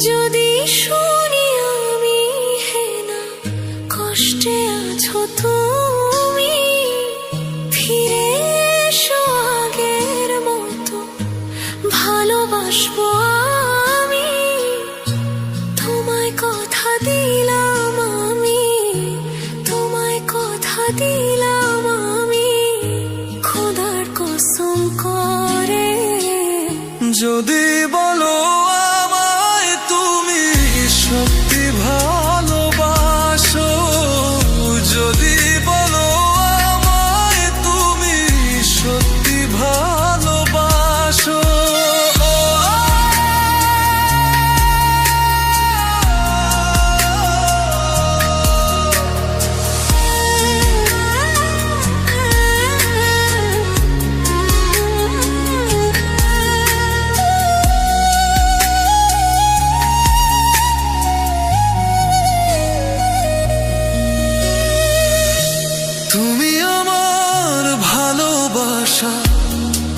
যদি শুনি আমি হেনা কষ্টে আছো তুমি, ফিরে এসো আগের মতো ভালোবাসবো আমি। তোমায় কথা দিলাম আমি, তোমায় কথা দিলাম আমি, খোদার কসম করে। যদি বলো আমায় তুমি সত্যি ভালোবাসো, যদি বলো আমায় তুমি সত্যি ভালোবাসো, তুমি আমার ভালোবাসা,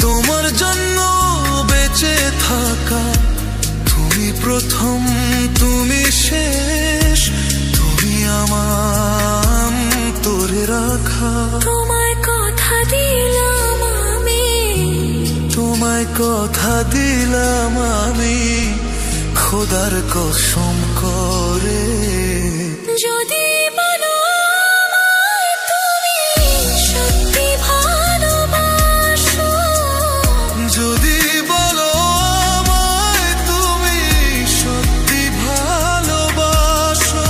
তোমার জন্য বেঁচে থাকা, তুমি প্রথম তুমি শেষ, তুমি আমার তোরে রাখা। তোমায় কথা দিলাম আমি, তোমায় কথা দিলাম আমি, খোদার কসম করে। যদি বলো আমায় তুমি সত্যি ভালোবাসো, যদি বলো আমায় তুমি সত্যি ভালোবাসো,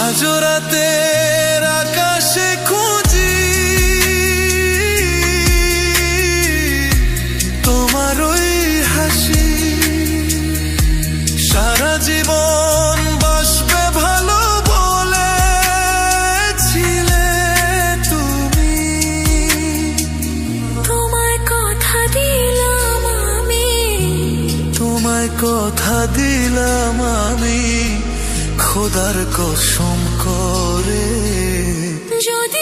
আজ রাতের আকাশে খুঁজি তোমার ওই হাসি, সারা জীবন বাসবে ভালো বলেছিলে তুমি। তোমায় কথা দিলাম আমি, তোমায় কথা দিলাম আমি, খোদার কসম করে। যদি